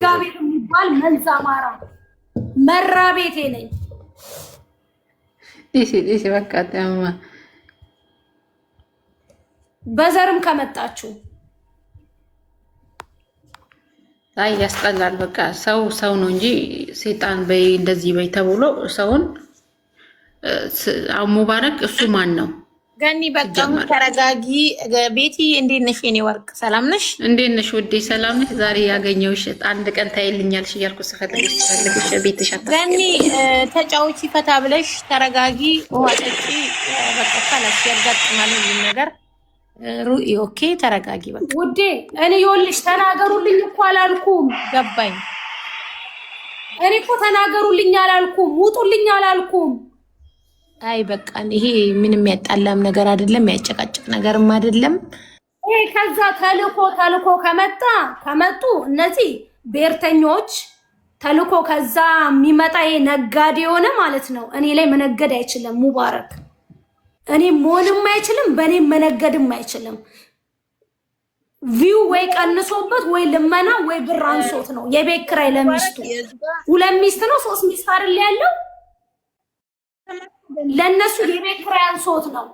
ጋቤት የሚባል መንዝ አማራ መራ ቤቴ ነኝ። እሺ በቃ ተማ በዘርም ከመጣችሁ አይ ያስጠላል። በቃ ሰው ነው እንጂ ሰይጣን በይ እንደዚህ በይ ተብሎ ሰውን ሙባረክ እሱ ማን ነው? ገኒ በቃ ተረጋጊ። ቤቲ እንዴት ነሽ? የኔ ወርቅ ሰላም ነሽ? እንዴት ነሽ ውዴ? ሰላም ነሽ? ዛሬ ያገኘሁሽ አንድ ቀን ታይልኛልሽ እያልኩ ስፈልግሽ ቤትሽ ገኒ ተጫውቺ፣ ፈታ ብለሽ ተረጋጊ። ውሃ ጠጪ። በቃ ካላስ ያጋጥማል ሁሉ ነገር ሩኢ። ኦኬ ተረጋጊ በቃ ውዴ። እኔ ይኸውልሽ ተናገሩልኝ እኮ አላልኩም። ገባኝ። እኔ እኮ ተናገሩልኝ አላልኩም፣ ውጡልኝ አላልኩም። አይ በቃ ይሄ ምንም ያጣላም ነገር አይደለም፣ ያጨቃጭቅ ነገርም አይደለም። ይሄ ከዛ ተልኮ ከመጡ እነዚህ ብሔርተኞች ተልኮ ከዛ የሚመጣ ይሄ ነጋዴ የሆነ ማለት ነው። እኔ ላይ መነገድ አይችልም ሙባረክ። እኔ መሆንም አይችልም፣ በእኔም መነገድም አይችልም። ቪው ወይ ቀንሶበት ወይ ልመና ወይ ብር አንሶት ነው። የቤት ኪራይ ለሚስቱ 2 ሚስት ነው 3 ሚስት አይደል ያለው፣ ለነሱ የቤት ኪራይ አንሶት ነው።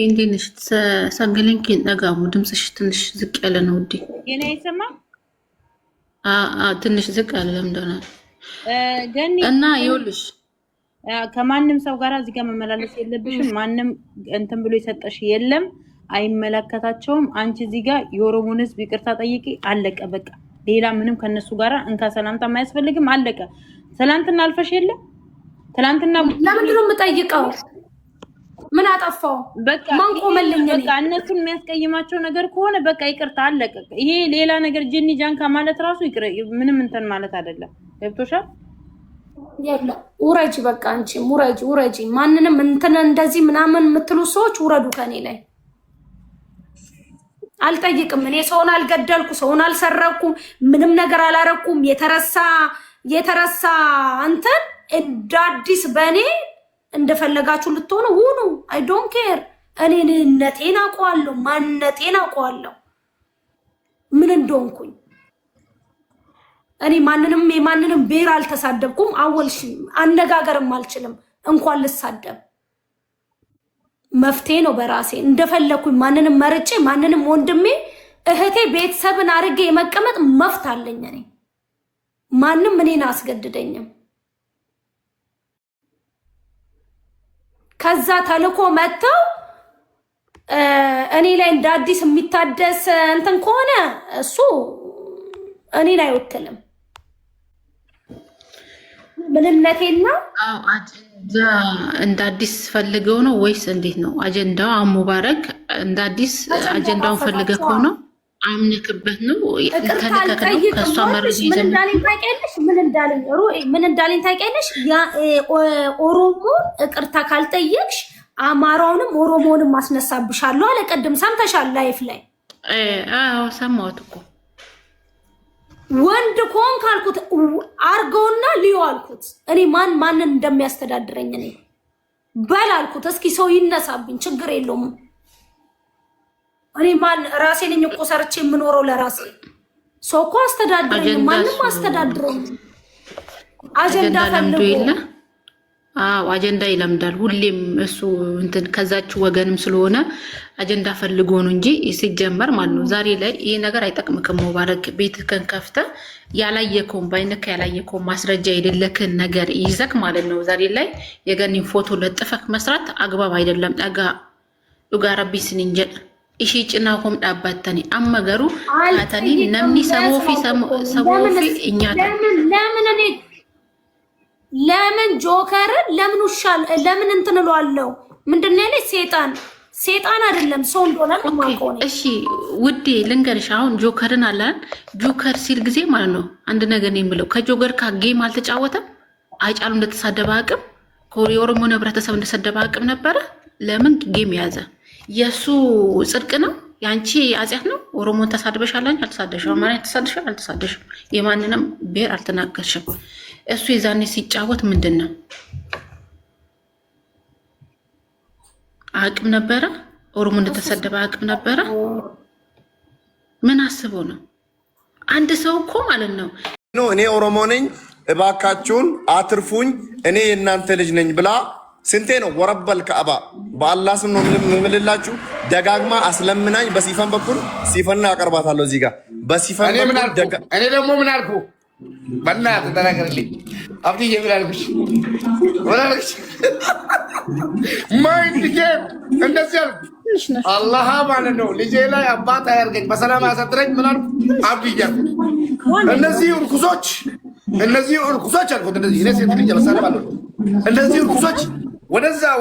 እንዴት ነሽ? ሰንገለንኪ ነጋሙ ድምፅሽ ትንሽ ዝቅ ያለ ነው ውዴ። የኔ አይሰማ ትንሽ ዝቅ ያለ ለምንድነው? ገኒ እና ይኸውልሽ ከማንም ሰው ጋር እዚህ ጋር መመላለስ የለብሽም። ማንም እንትን ብሎ የሰጠሽ የለም፣ አይመለከታቸውም። አንቺ እዚህ ጋር የኦሮሞን ሕዝብ ይቅርታ ጠይቂ፣ አለቀ በቃ። ሌላ ምንም ከነሱ ጋር እንካ ሰላምታ የማያስፈልግም፣ አለቀ። ትላንትና አልፈሽ የለም ትላንትና ለምንድን ነው የምጠይቀው? ምን አጠፋው? በቃ ማን ቆመልኝ? በቃ እነሱን የሚያስቀይማቸው ነገር ከሆነ በቃ ይቅርታ አለቀ። ይሄ ሌላ ነገር ጅኒ ጃንካ ማለት ራሱ ይቅር፣ ምንም እንትን ማለት አይደለም። ገብቶሻል? ያለ ውረጂ በቃ አንቺም ውረጂ። ማንንም እንትን እንደዚህ ምናምን የምትሉ ሰዎች ውረዱ ከኔ ላይ። አልጠይቅም። እኔ ሰውን አልገደልኩ፣ ሰውን አልሰረኩም፣ ምንም ነገር አላረኩም። የተረሳ አንተን እንደ አዲስ በእኔ እንደፈለጋችሁ ልትሆኑ ሁኑ። አይ ዶንት ኬር። እኔ ነቴን አውቀዋለሁ፣ ማንነቴን አውቀዋለሁ፣ ምን እንደሆንኩኝ። እኔ የማንንም ብሔር አልተሳደብኩም። አወልሽ አነጋገርም አልችልም እንኳን ልሳደብ። መፍትሄ ነው በራሴ እንደፈለኩኝ ማንንም መርጬ ማንንም ወንድሜ እህቴ ቤተሰብን አርጌ የመቀመጥ መፍት አለኝ። እኔ ማንም እኔን አስገድደኝም። ከዛ ተልኮ መጥተው እኔ ላይ እንደ አዲስ የሚታደስ እንትን ከሆነ እሱ እኔን አይወክልም። ምንነቴና አጀንዳ እንደ አዲስ ፈልገው ነው ወይስ እንዴት ነው አጀንዳው? ሙባረክ እንደ አዲስ አጀንዳውን ፈልገው ከሆነ አምነክበት ነው ተነከከው ከሷ መረጃ ይዘን ምን እንዳለኝ ታውቂያለሽ? ያ ኦሮሞ ይቅርታ ካልጠየቅሽ አማራውንም ኦሮሞውንም ማስነሳብሻለሁ አለ። ቀደም ሰምተሻል ላይፍ ላይ? አዎ ሰማሁት እኮ። ወንድ ኮን ካልኩት አርገውና ሊዮ አልኩት። እኔ ማንን እንደሚያስተዳድረኝ እኔ በል አልኩት። እስኪ ሰው ይነሳብኝ ችግር የለውም። እኔ ራሴ ነኝ እኮ ሰርቼ የምኖረው ለራሴ። ሰው እኮ አስተዳድረኝ፣ ማንም አስተዳድረኝ። አጀንዳ ፈልጎ አጀንዳ ይለምዳል ሁሌም እሱ እንትን ከዛች ወገንም ስለሆነ አጀንዳ ፈልጎ ነው እንጂ ሲጀመር ማለት ነው። ዛሬ ላይ ይሄ ነገር አይጠቅምክም። ሙባረክ ቤትህን ከፍተህ ያላየከውን ባይነካ ያላየከውን ማስረጃ የሌለክን ነገር ይዘክ ማለት ነው። ዛሬ ላይ የገኒን ፎቶ ለጥፈክ መስራት አግባብ አይደለም። ጠጋ ዱጋረቢ ስንንጀ እሺ ጭናኩም ዳባተኒ አመገሩ አተኒ ነምኒ ሰሞፊ እኛታ ለምን ጆከርን ለምን ውሻል ለምን እንትን እለዋለሁ? ምንድን ነው ያለኝ? ሴጣን አይደለም ሰው እንደሆነ ነው የማውቀው። እሺ ውዴ ልንገርሽ፣ አሁን ጆከርን አለን ጆከር ሲል ጊዜ ማለት ነው አንድ ነገር ነው የምለው። ከጆከር ጋር ጌም አልተጫወተም። አይጫሉ እንደተሳደበ አቅም የኦሮሞ ህብረተሰብ እንደተሰደበ አቅም ነበረ። ለምን ጌም ያዘ? የሱ ጽድቅ ነው ያንቺ አጽያት ነው። ኦሮሞን ተሳድበሻል አንቺ አልተሳደሽም። ማለት ተሳደሽም አልተሳደሽም የማንንም ብሔር አልተናገርሽም። እሱ የዛኔ ሲጫወት ምንድን ነው አቅም ነበረ? ኦሮሞ እንደተሰደበ አቅም ነበረ? ምን አስቦ ነው? አንድ ሰው እኮ ማለት ነው እኔ ኦሮሞ ነኝ እባካችሁን አትርፉኝ እኔ የእናንተ ልጅ ነኝ ብላ ስንቴ ነው ወረበል ከአባ በአላህ ስም ነው ምልላችሁ ደጋግማ አስለምናኝ በሲፈን በኩል ሲፈን አቀርባታለሁ እዚህ ጋር በሲፈን እኔ ደግሞ ምን አልኩ በእናትህ ተናገርልኝ አብዲዬ ምን አልኩሽ ማይንድ ጌም እንደዚህ አልኩ አላህ ማለት ነው ልጄ ላይ አባት አያርገኝ በሰላም ያሳድረኝ ምን አልኩ አብዲዬ እነዚህ እርኩሶች አልኩት እንደዚህ እኔ ሴት ልጅ በሰላም አልኩ እነዚህ እርኩሶች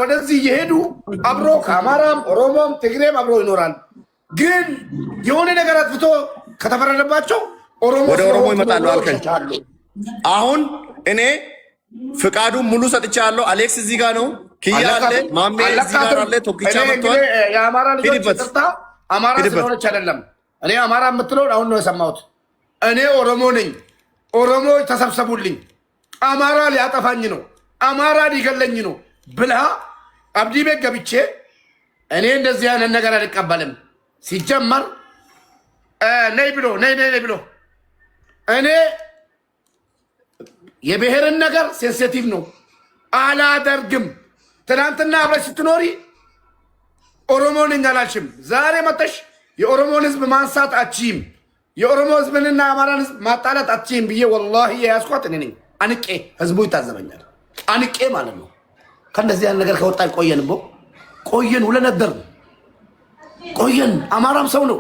ወደዚህ እየሄዱ አብሮ ከአማራም ኦሮሞም ትግሬም አብሮ ይኖራል ግን የሆነ ነገር አጥፍቶ ከተፈረደባቸው ወደ ኦሮሞ ይመጣሉ አልከኝ አሁን እኔ ፍቃዱ ሙሉ ሰጥቻለሁ አሌክስ እዚህ ጋር ነው ኪያ አለ ማሜ እዚህ ጋር አለ ቶኪቻ መጥቷል የአማራ ልጆች ተጣ አማራ ስለሆነች አይደለም እኔ አማራ የምትለው አሁን ነው የሰማሁት እኔ ኦሮሞ ነኝ ኦሮሞዎች ተሰብሰቡልኝ አማራ ሊያጠፋኝ ነው አማራ ሊገለኝ ነው ብላ አብዲ ቤት ገብቼ እኔ እንደዚህ አይነት ነገር አልቀበልም ሲጀመር ነይ ብሎ እኔ የብሔርን ነገር ሴንሲቲቭ ነው አላደርግም ትናንትና አብረሽ ስትኖሪ ኦሮሞ ነኝ አላልሽም ዛሬ መጥተሽ የኦሮሞን ህዝብ ማንሳት አትችይም የኦሮሞ ህዝብንና አማራን ህዝብ ማጣላት አትችይም ብዬ ወላሂ የያዝኳት እኔ ነኝ አንቄ ህዝቡ ይታዘበኛል አንቄ ማለት ነው ከእንደዚህ አይነት ነገር ከወጣ ቆየን ውለነደር ቆየን አማራም ሰው ነው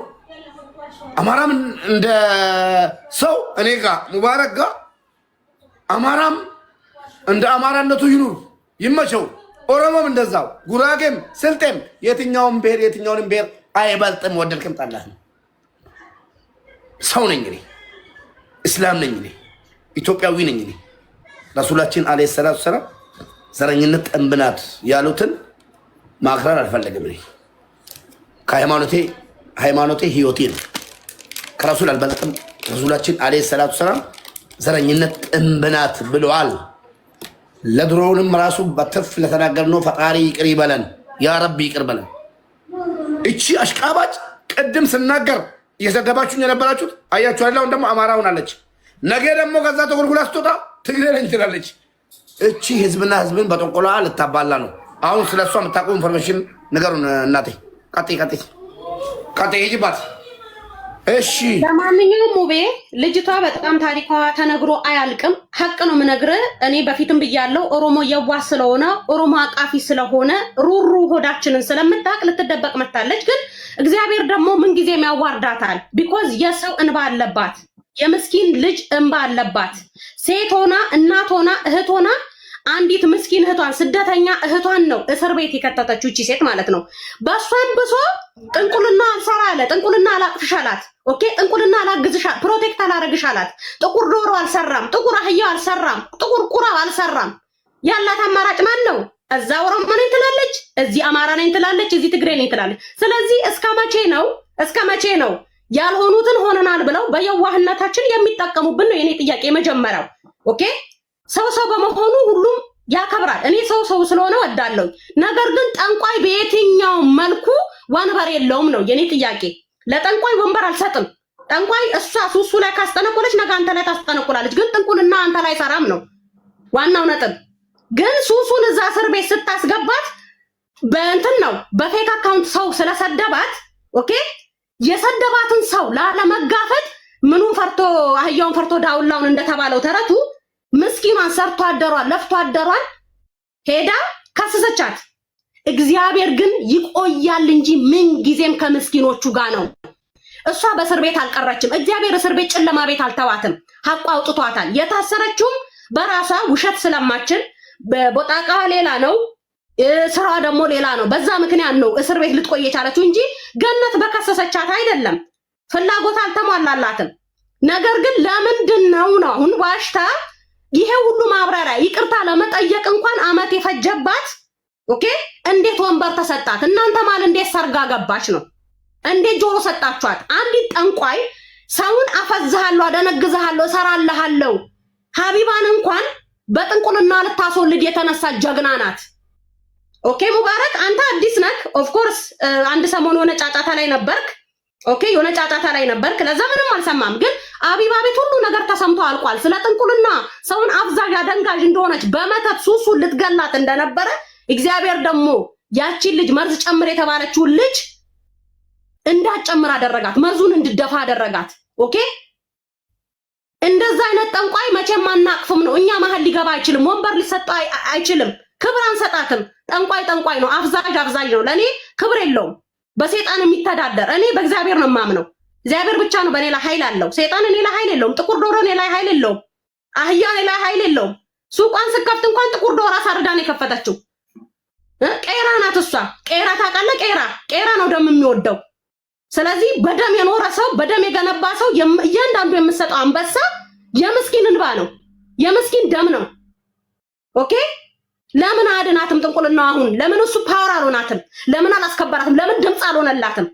አማራም እንደ ሰው እኔ ጋር ሙባረክ ጋር አማራም እንደ አማራነቱ ይኑር ይመቸው ኦሮሞም እንደዛው ጉራጌም ስልጤም የትኛውንም ብሔር አይበልጥም ወደድክም ጠላህ ሰው ነኝ እኔ እስላም ነኝ እኔ ኢትዮጵያዊ ነኝ እኔ ረሱላችን አለይሂ ሰላቱ ሰላም ዘረኝነት ጠንብናት ያሉትን ማክራር አልፈለግም እኔ ሃይማኖቴ ህይወቴ ነው ከረሱል አልበልጥም ረሱላችን አለይሂ ሰላቱ ሰላም ዘረኝነት ጠንብናት ብለዋል ለድሮውንም ራሱ በትፍ ለተናገርነው ፈጣሪ ይቅር ይበለን ያ ረቢ ይቅር በለን እቺ አሽቃባጭ ቅድም ስናገር እየሰደባችሁኝ የነበራችሁት አያችሁ አይደል አሁን ደግሞ አማራ ሆናለች ነገ ደግሞ ከዛ ተጎልጉላ ስትወጣ ትግሬ ነኝ ትላለች እቺ ህዝብና ህዝብን በጠንቆላ ልታባላ ነው አሁን ስለሷ የምታውቁ ኢንፎርሜሽን ነገሩን እናቴ ቀጤ ሂጂባት እሺ ለማንኛውም ሙቤ ልጅቷ በጣም ታሪኳ ተነግሮ አያልቅም ሀቅ ነው የምነግርህ እኔ በፊትም ብያለሁ ኦሮሞ የዋህ ስለሆነ ኦሮሞ አቃፊ ስለሆነ ሩሩ ሆዳችንን ስለምታቅ ልትደበቅ መታለች ግን እግዚአብሔር ደግሞ ምን ጊዜም ያዋርዳታል ቢኮዝ የሰው እንባ አለባት የምስኪን ልጅ እንባ አለባት ሴት ሆና እናት ሆና እህት ሆና አንዲት ምስኪን እህቷን ስደተኛ እህቷን ነው እስር ቤት የከተተችው እቺ ሴት ማለት ነው በሷን ብሶ ጥንቁልና አልሰራ አለ ጥንቁልና አላቅፍሻላት ኦኬ ጥንቁልና አላግዝሻት ፕሮቴክት አላረግሻላት ጥቁር ዶሮ አልሰራም ጥቁር አህያ አልሰራም ጥቁር ቁራብ አልሰራም ያላት አማራጭ ማን ነው እዛ ኦሮሞ ነኝ ትላለች እዚህ አማራ ነኝ ትላለች እዚህ ትግሬ ነኝ ትላለች ስለዚህ እስከ መቼ ነው ያልሆኑትን ሆነናል ብለው በየዋህነታችን የሚጠቀሙብን ነው የኔ ጥያቄ መጀመሪያው ኦኬ ሰው በመሆኑ ሁሉም ያከብራል እኔ ሰው ስለሆነ ወዳለሁ ነገር ግን ጠንቋይ በየትኛው መልኩ ወንበር የለውም ነው የኔ ጥያቄ ለጠንቋይ ወንበር አልሰጥም ጠንቋይ እሷ ሱሱ ላይ ካስጠነቆለች ነገ አንተ ላይ ታስጠነቆላለች ግን ጥንቁልና አንተ ላይ ሰራም ነው ዋናው ነጥብ ግን ሱሱን እዛ እስር ቤት ስታስገባት በእንትን ነው በፌክ አካውንት ሰው ስለሰደባት ኦኬ የሰደባትን ሰው ላለመጋፈጥ ምኑን ፈርቶ አህያውን ፈርቶ ዳውላውን እንደተባለው ተረቱ ምስኪኗን ሰርቶ አደሯን ለፍቶ አደሯን ሄዳ ከሰሰቻት እግዚአብሔር ግን ይቆያል እንጂ ምን ጊዜም ከምስኪኖቹ ጋር ነው እሷ በእስር ቤት አልቀረችም እግዚአብሔር እስር ቤት ጨለማ ቤት አልተዋትም ሐቋ አውጥቷታል የታሰረችውም በራሷ ውሸት ስለማችን በቦጣቃ ሌላ ነው ስራዋ ደግሞ ሌላ ነው በዛ ምክንያት ነው እስር ቤት ልትቆይ የቻለችው እንጂ ገነት በከሰሰቻት አይደለም ፍላጎት አልተሟላላትም ነገር ግን ለምንድን ነው አሁን ዋሽታ ይሄ ሁሉ ማብራሪያ ይቅርታ ለመጠየቅ እንኳን አመት የፈጀባት ኦኬ እንዴት ወንበር ተሰጣት እናንተ ማለት እንዴት ሰርጋ ገባች ነው እንዴት ጆሮ ሰጣችኋት አንዲት ጠንቋይ ሰውን አፈዝሃለሁ አደነግዝሃለሁ እሰራልሃለሁ ሀቢባን እንኳን በጥንቁልና ልታስወልድ የተነሳ ጀግና ናት ኦኬ ሙባረክ አንተ አዲስ ነህ ኦፍ ኮርስ አንድ ሰሞን ሆነ ጫጫታ ላይ ነበርክ ኦኬ የሆነ ጫጫታ ላይ ነበርክ፣ ለዛ ምንም አልሰማም። ግን አቢባ ቤት ሁሉ ነገር ተሰምቶ አልቋል። ስለ ጥንቁልና ሰውን አፍዛዥ አደንጋዥ እንደሆነች በመተት ሱሱን ልትገላት እንደነበረ እግዚአብሔር ደግሞ ያቺን ልጅ መርዝ ጨምር የተባለችውን ልጅ እንዳትጨምር አደረጋት፣ መርዙን እንድደፋ አደረጋት። ኦኬ እንደዛ አይነት ጠንቋይ መቼም አናቅፍም ነው። እኛ መሀል ሊገባ አይችልም፣ ወንበር ሊሰጠው አይችልም፣ ክብር አንሰጣትም። ጠንቋይ ነው፣ አፍዛዥ ነው። ለኔ ክብር የለውም። በሰይጣን የሚተዳደር እኔ በእግዚአብሔር ነው የማምነው። እግዚአብሔር ብቻ ነው በኔ ላይ ኃይል አለው። ሰይጣን እኔ ላይ ኃይል የለውም። ጥቁር ዶሮ እኔ ላይ ኃይል የለውም። አህያ እኔ ላይ ኃይል የለውም። ሱቋን ስከፍት እንኳን ጥቁር ዶሮ አሳርዳ ነው የከፈተችው። ቄራ ናት እሷ። ቄራ ታውቃለህ? ቄራ ነው ደም የሚወደው። ስለዚህ በደም የኖረ ሰው በደም የገነባ ሰው እያንዳንዱ የምሰጠው አንበሳ የምስኪን እንባ ነው፣ የምስኪን ደም ነው። ኦኬ ለምን አድናትም? ጥንቁልና አሁን ለምን እሱ ፓወር አልሆናትም? ለምን አላስከበራትም? ለምን ድምፅ አልሆነላትም?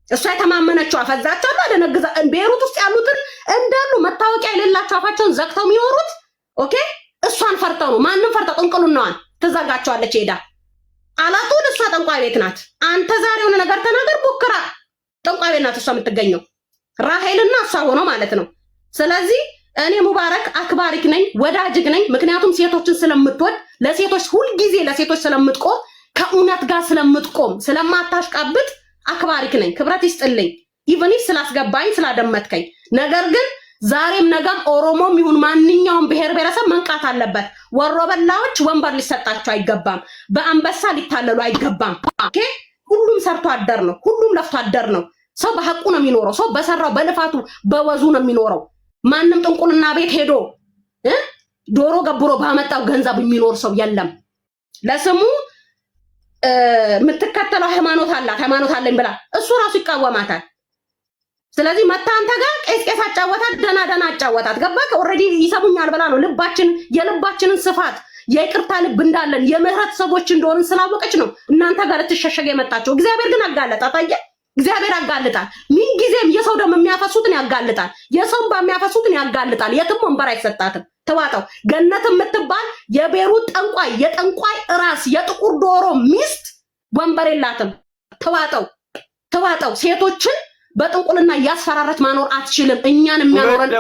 እሷ የተማመነችው አፈዛቸው አደነግዛ ቤሩት ውስጥ ያሉትን እንዳሉ መታወቂያ የሌላቸው አፋቸውን ዘግተው የሚኖሩት ኦኬ እሷን ፈርተው ነው። ማንም ፈርተው ጥንቁልናዋን ትዘጋቸዋለች ሄዳ አላቱን። እሷ ጠንቋይ ቤት ናት። አንተ ዛሬ የሆነ ነገር ተናገር ቡክራ ጠንቋይ ቤት ናት እሷ የምትገኘው፣ ራሄልና እሷ ሆኖ ማለት ነው። ስለዚህ እኔ ሙባረክ አክባሪክ ነኝ፣ ወዳጅግ ነኝ። ምክንያቱም ሴቶችን ስለምትወድ ለሴቶች ሁልጊዜ ለሴቶች ስለምትቆም ከእውነት ጋር ስለምትቆም ስለማታሽቃብጥ አክባሪክ ነኝ። ክብረት ይስጥልኝ ኢቭኒፍ ስላስገባኝ ስላደመጥከኝ። ነገር ግን ዛሬም ነገም ኦሮሞም ይሁን ማንኛውም ብሔር ብሔረሰብ መንቃት አለበት። ወሮበላዎች ወንበር ሊሰጣቸው አይገባም። በአንበሳ ሊታለሉ አይገባም። ኦኬ ሁሉም ሰርቶ አደር ነው። ሁሉም ለፍቶ አደር ነው። ሰው በሐቁ ነው የሚኖረው። ሰው በሰራው በልፋቱ በወዙ ነው የሚኖረው። ማንም ጥንቁልና ቤት ሄዶ ዶሮ ገብሮ ባመጣው ገንዘብ የሚኖር ሰው የለም። ለስሙ የምትከተለው ሃይማኖት አለኝ ብላ እሱ ራሱ ይቃወማታል። ስለዚህ መታ አንተ ጋር ቄስ አጫወታት፣ ደና አጫወታት። ገባክ? ኦልሬዲ ይሰሙኛል ብላ ነው የልባችንን ስፋት የይቅርታ ልብ እንዳለን የምህረት ሰዎች እንደሆንን ስላወቀች ነው እናንተ ጋር ልትሸሸገ የመጣቸው። እግዚአብሔር ግን አጋለጣት። አየህ እግዚአብሔር ያጋልጣል። ምን ጊዜም የሰው ደም የሚያፈሱትን ያጋልጣል፣ የሰው እንባ የሚያፈሱትን ያጋልጣል። የትም ወንበር አይሰጣትም። ተዋጠው ገነት የምትባል የቤሩት ጠንቋይ የጠንቋይ ራስ የጥቁር ዶሮ ሚስት ወንበር የላትም። ተዋጠው ሴቶችን በጥንቁልና እያስፈራረች ማኖር አትችልም። እኛን የሚያኖረን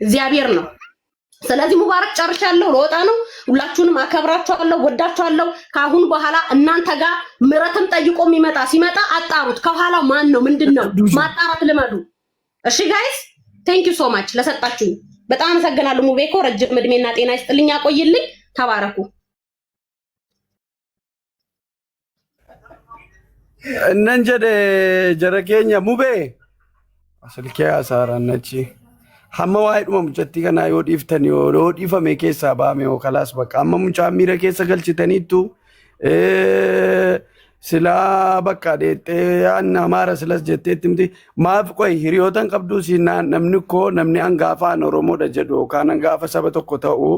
እግዚአብሔር ነው። ስለዚህ ሙባረክ ጨርሻለሁ፣ ልወጣ ነው። ሁላችሁንም አከብራችኋለሁ፣ ወዳችኋለሁ። ከአሁን በኋላ እናንተ ጋር ምሕረትም ጠይቆ ሲመጣ አጣሩት። ከኋላው ማን ነው ምንድነው ማጣራት ልመዱ። እሺ ጋይስ ቴንክ ዩ ሶ ማች ለሰጣችሁ በጣም አመሰግናለሁ። ሙቤኮ ረጅም እድሜና ጤና ይስጥልኝ፣ ያቆይልኝ። ተባረኩ። እነንጀደ ጀረኬኛ ሙቤ አስልኪያ አሳራነቺ hamma waa'ee dhuma mucattii kanaa yoo dhiiftan yoo dhiifame keessaa baame yoo kalaas bakka amma mucaa miira keessa galchitaniittu silaa bakka deettee anna amaara silas jetteetti miti maaf qoy hiriyootan qabduu siinaan namni hangaafaan Oromoodha jedhu yookaan hangaafa saba tokko ta'u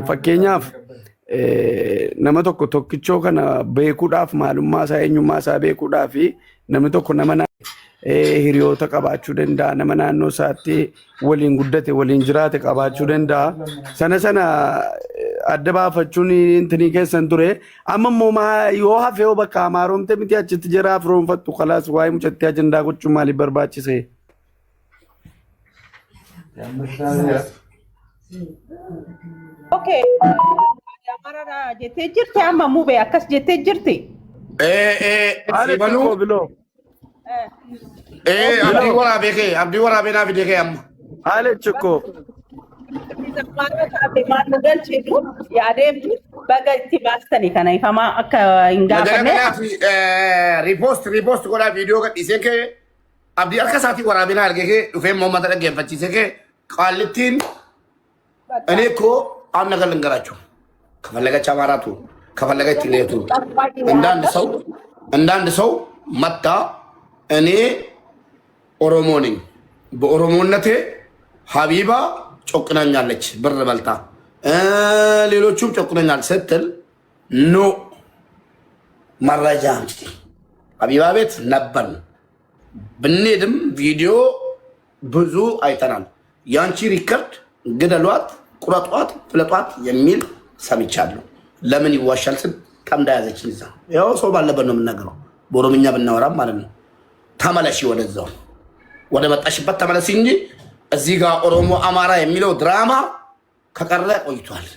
fakkeenyaaf nama tokkichoo kana beekuudhaaf maalummaa isaa eenyummaa isaa beekuudhaaf namni tokko nama hiriyoota qabaachuu danda'a, nama naannoo isaatti waliin guddate waliin jiraate qabaachuu danda'a. Sana adda baafachuun intinii keessan ture. Amma immoo yoo hafe yoo bakka amaaromte miti achitti jiraaf roonfattu kalaas waa'ee mucattii ajandaa gochuun maaliif barbaachise? Okay. Amara jettee jirti amma mube akkas jettee jirti. Baluu biloo. abdii waraabee naa fidee kee amma. Haale chukko. Maal nu galcheetu yaadeemtu baga itti baastanii kana ifamaa akka hin gaafanne. Riipoost godhaa viidiyoo gadhiisee kee abdii harka isaatii waraabee naa argee kee dhufee uummata dhaggeeffachiisee kee qaallittiin እኔ እኮ አሁን ነገር ልንገራችሁ። ከፈለገች አማራቱ ከፈለገች ሌቱ እንዳንድ ሰው መጣ እኔ ኦሮሞ ነኝ በኦሮሞነቴ ሀቢባ ጮቅናኛለች ብር በልታ ሌሎቹም ጮቅናኛል ስትል ኖ መረጃ ሀቢባ ቤት ነበር ብንሄድም ቪዲዮ ብዙ አይተናል። ያንቺ ሪከርድ ግደሏት፣ ቁረጧት፣ ፍለጧት የሚል ሰምቻለሁ። ለምን ይዋሻል ስል ቀምዳ ያዘች ይዛ ያው ሰው ባለበት ነው የምንነግረው። በኦሮምኛ ብናወራም ማለት ነው። ተመለሺ ወደዛው ወደ መጣሽበት ተመለሲ እንጂ እዚህ ጋር ኦሮሞ አማራ የሚለው ድራማ ከቀረ ቆይቷል።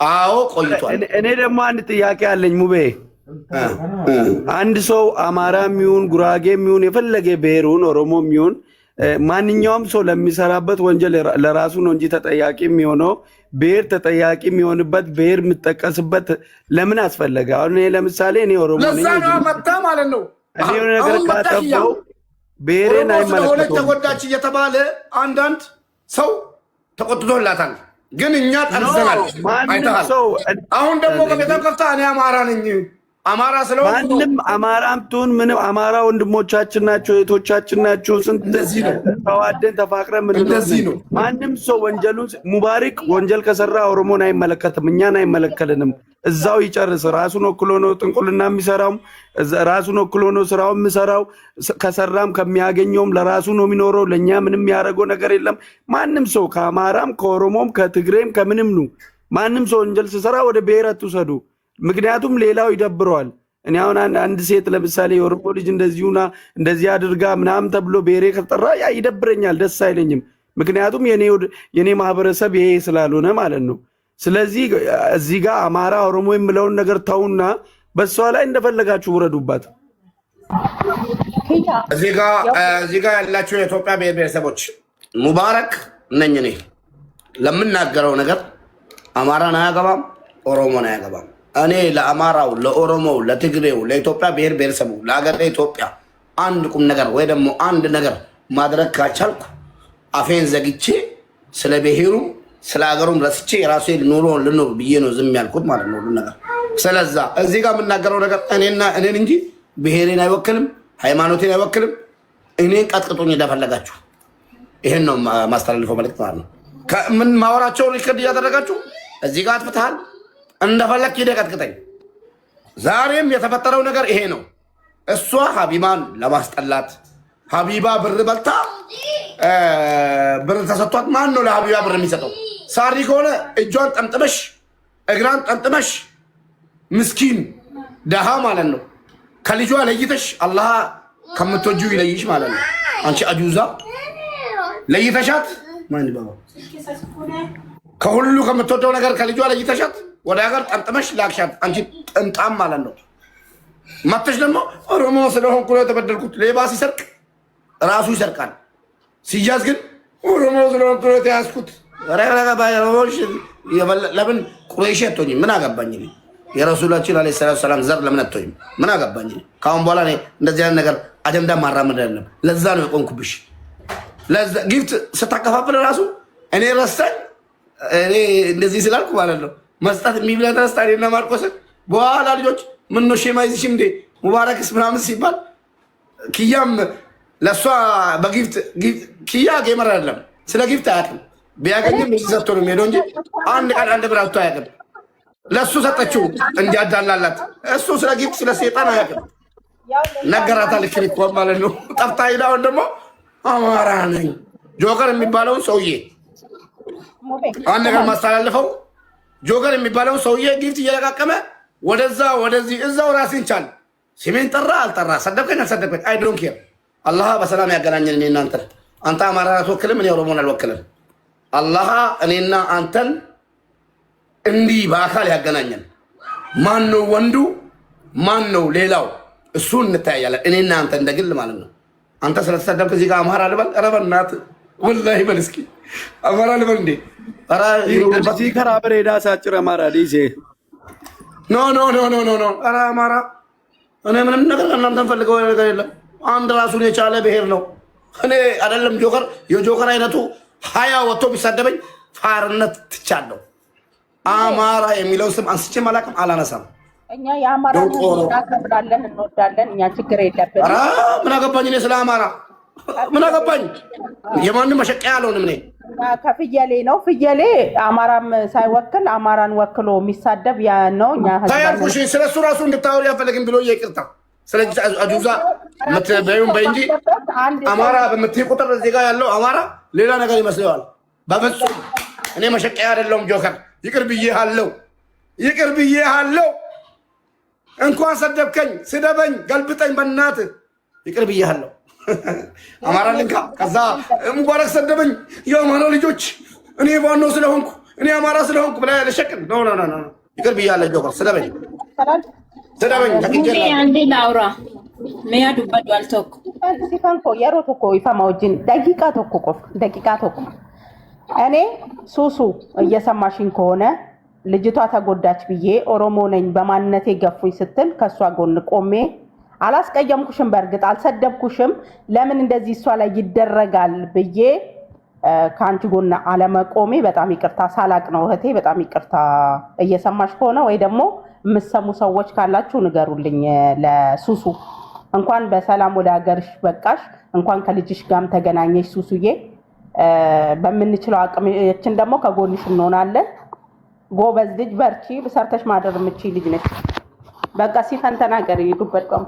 አዎ ቆይቷል። እኔ ደግሞ አንድ ጥያቄ አለኝ ሙቤ። አንድ ሰው አማራም ይሁን ጉራጌም ይሁን የፈለገ ብሔሩን ኦሮሞም ይሁን ማንኛውም ሰው ለሚሰራበት ወንጀል ለራሱ ነው እንጂ ተጠያቂ የሚሆነው ብሔር ተጠያቂ የሚሆንበት ብሔር የምጠቀስበት ለምን አስፈለገ? አሁን እኔ ለምሳሌ እኔ ኦሮሞ ነኝ ለዛ ነው መጣ ማለት ነው። እኔ የሆነ ነገር ካጠፋው ብሔሬን አይመለከተውም። ተጎዳች እየተባለ አንዳንድ ሰው ተቆጥቶላታል። ግን እኛ ጠርዘናል አይተሃል። አሁን ደግሞ ከቤተም ከፍታ እኔ አማራ ነኝ አማራ ስለሆነ ማንም አማራም ትሁን ምንም አማራ ወንድሞቻችን ናቸው እህቶቻችን ናቸው። ስንት ተዋደን ተፋቅረን ነው። ማንም ሰው ወንጀሉን ሙባሪክ ወንጀል ከሰራ ኦሮሞን አይመለከትም፣ እኛን አይመለከልንም። እዛው ይጨርስ። ራሱን ወክሎ ነው ጥንቁልና የሚሰራው፣ ራሱን ወክሎ ነው ስራው የሚሰራው። ከሰራም ከሚያገኘውም ለራሱ ነው የሚኖረው። ለኛ ምንም ያደረገው ነገር የለም። ማንም ሰው ከአማራም ከኦሮሞም ከትግሬም ከምንም ነው ማንም ሰው ወንጀል ሲሰራ ወደ ብሔር አትውሰዱ። ምክንያቱም ሌላው ይደብረዋል። እኔ አሁን አንድ ሴት ለምሳሌ የኦሮሞ ልጅ እንደዚሁና እንደዚህ አድርጋ ምናምን ተብሎ ብሔሬ ከተጠራ ያ ይደብረኛል፣ ደስ አይለኝም። ምክንያቱም የኔ ማህበረሰብ ይሄ ስላልሆነ ማለት ነው። ስለዚህ እዚህ ጋር አማራ ኦሮሞ የምለውን ነገር ተውና በሷ ላይ እንደፈለጋችሁ ውረዱባት። እዚህ ጋር ያላችሁ የኢትዮጵያ ብሔር ብሔረሰቦች ሙባረክ ነኝ እኔ ለምናገረው ነገር አማራን አያገባም፣ ኦሮሞን አያገባም። እኔ ለአማራው፣ ለኦሮሞው፣ ለትግሬው፣ ለኢትዮጵያ ብሔር ብሔረሰቡ ለሀገር ኢትዮጵያ አንድ ቁም ነገር ወይ ደግሞ አንድ ነገር ማድረግ ካቻልኩ አፌን ዘግቼ ስለ ብሔሩም ስለ ሀገሩም ረስቼ የራሴ ኑሮ ልኖር ብዬ ነው ዝም ያልኩት ማለት ነው። ነገር ስለዛ እዚህ ጋር የምናገረው ነገር እኔን እንጂ ብሔሬን አይወክልም፣ ሃይማኖቴን አይወክልም። እኔን ቀጥቅጡኝ እንደፈለጋችሁ። ይሄን ነው ማስተላልፈው መልዕክት ማለት ነው። ከምን ማወራቸውን ሪከርድ እያደረጋችሁ እዚህ ጋር አጥፍተሃል እንደፈለክ ሂደህ ቀጥቅጠኝ። ዛሬም የተፈጠረው ነገር ይሄ ነው። እሷ ሀቢባን ለማስጠላት ሀቢባ ብር በልታ ብር ተሰጥቷት ማን ነው ለሀቢባ ብር የሚሰጠው? ሳሪ ከሆነ እጇን ጠምጥመሽ እግራን ጠምጥመሽ ምስኪን ደሃ ማለት ነው ከልጇ ለይተሽ አላህ ከምትወጂው ይለይሽ ማለት ነው። አንቺ አጁዛ ለይተሻት ማን ይባባ ከሁሉ ከምትወደው ነገር ከልጇ ለይተሻት ወደ ሀገር ጠምጥመሽ ላክሻት። አንቺ ጥምጣም ማለት ነው። መተሽ ደግሞ ኦሮሞ ስለሆንኩ ነው የተበደልኩት። ሌባ ሲሰርቅ ራሱ ይሰርቃል፣ ሲያዝ ግን ኦሮሞ ስለሆንኩ ነው የተያዝኩት። ለምን ቁረይሽ አትሆኝም? ምን አገባኝ? የረሱላችን ዓለይሂ ሰላቱ ወሰላም ዘር ለምን አትሆኝም? ምን አገባኝ? ከአሁን በኋላ እንደዚህ አይነት ነገር አጀንዳ ማራመድ አይደለም። ለዛ ነው የቆንኩብሽ። ጊፍት ስታከፋፍል ራሱ እኔ ረሳኝ እኔ እንደዚህ ስላልኩ ማለት ነው መስጠት የሚብላ ተረስታ እኔና ማርቆስን በኋላ ልጆች ምን ነው ሼማ ይዝሽ እንዴ ሙባረክስ ምናምን ሲባል ኪያም ለእሷ በጊፍት ኪያ ጌመር አይደለም፣ ስለ ጊፍት አያውቅም። ቢያገኝም እዚህ ሰጥቶ ነው የሚሄደው እንጂ አንድ ቀን አንድ ብር አውጥቶ አያውቅም። ለእሱ ሰጠችው እንዲያዳላላት። እሱ ስለ ጊፍት ስለ ሴጣን አያውቅም። ነገራታል ክሪኮ ማለት ነው። ጠፍታ ሄዳውን ደግሞ አማራ ነኝ ጆከር የሚባለውን ሰውዬ አንድ ነገር ማስተላለፈው ጆከር የሚባለው ሰውዬ ጊፍት እየለቃቀመ ወደዛ ወደዚህ እዛው ራስን ቻል። ስሜን ጠራ አልጠራ፣ ሰደብከኝ አልሰደብከኝ አይ ዶንት ኬር። አላህ በሰላም ያገናኘን። እኔ እናንተን አንተ አማራን አትወክልም፣ እኔ ኦሮሞን አልወክልም። አላህ እኔና አንተን እንዲህ በአካል ያገናኘን። ማን ነው ወንዱ ማን ነው ሌላው? እሱን እንተያያለን። እኔና አንተ እንደግል ማለት ነው። አንተ ስለተሰደብክ እዚህ ጋር አማራ ልበል? ኧረ በእናትህ ወላሂ በል እስኪ አማራ ልበል እንዴ? ከራ በሬዳ ሳጭር አማራ ዲሴ ኖ ኖ ኖ ኖ ኖ ኖ። ኧረ አማራ እኔ ምንም ነገር እናንተን ፈልገው ነገር የለም። አንድ ራሱን የቻለ ብሔር ነው። እኔ አይደለም ጆከር የጆከር አይነቱ 20 ወጥቶ ቢሳደበኝ ፋርነት ትቻለሁ። አማራ የሚለው ስም አንስቼም አላውቅም፣ አላነሳም። እኛ የአማራ እናከብራለን፣ እንወዳለን። እኛ ችግር የለብንም። ኧረ ምን አገባኝ እኔ ስለ አማራ ምን አገባኝ? የማንም መሸቀያ አልሆንም እኔ። ከፍየሌ ነው ፍየሌ አማራም ሳይወክል አማራን ወክሎ የሚሳደብ ያ ነው። እኛ ታያልኩሽ ስለሱ ራሱ እንድታወሪ ያፈለግን ብሎ ይቅርታ። ስለዚህ አጁዛ ምትበዩን በይ እንጂ አማራ በምትይ ቁጥር እዚህ ጋር ያለው አማራ ሌላ ነገር ይመስለዋል። በፍጹም እኔ መሸቀያ አይደለሁም። ጆከር ይቅር ብዬሃለሁ፣ ይቅር ብዬሃለሁ። እንኳን ሰደብከኝ፣ ስደበኝ፣ ገልብጠኝ በእናትህ ይቅር ብያለሁ። አማራ ልንካ። ከዛ ሙባረክ ሰደበኝ። የአማራ ልጆች እኔ ባኖ ስለሆንኩ እኔ አማራ ስለሆንኩ ብላ ለሸቅን ኖ ይቅር ብያለሁ። ጆከር ሰደበኝ አንዴ ላውራ መያ ዱባዱ አልቶክ ሲፈንኮ የሮ ቶኮ ይፈማውጂን ደቂቃ ቶኮ እኔ ሱሱ እየሰማሽኝ ከሆነ ልጅቷ ተጎዳች ብዬ ኦሮሞ ነኝ በማንነቴ ገፉኝ ስትል ከሷ ጎን ቆሜ አላስቀየምኩሽም፣ በእርግጥ አልሰደብኩሽም። ለምን እንደዚህ እሷ ላይ ይደረጋል ብዬ ከአንቺ ጎን አለመቆሜ በጣም ይቅርታ። ሳላቅ ነው እህቴ፣ በጣም ይቅርታ። እየሰማሽ ከሆነ ወይ ደግሞ የምትሰሙ ሰዎች ካላችሁ ንገሩልኝ። ለሱሱ እንኳን በሰላም ወደ ሀገርሽ በቃሽ፣ እንኳን ከልጅሽ ጋርም ተገናኘሽ ሱሱዬ። በምንችለው አቅማችን ደግሞ ከጎንሽ እንሆናለን። ጎበዝ ልጅ፣ በርቺ። ሰርተሽ ማደር የምትችይ ልጅ ነች። በቃ ሲፈን ተናገር። ይዱበት ቆም።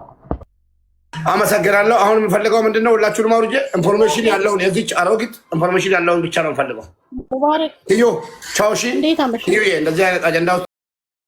አመሰግናለሁ። አሁን የምፈልገው ምንድነው? ሁላችሁንም አውርጄ ኢንፎርሜሽን ያለውን የዚች አሮጊት ኢንፎርሜሽን ያለውን ብቻ ነው የምፈልገው። ቻውሺ እንደዚህ አይነት አጀንዳ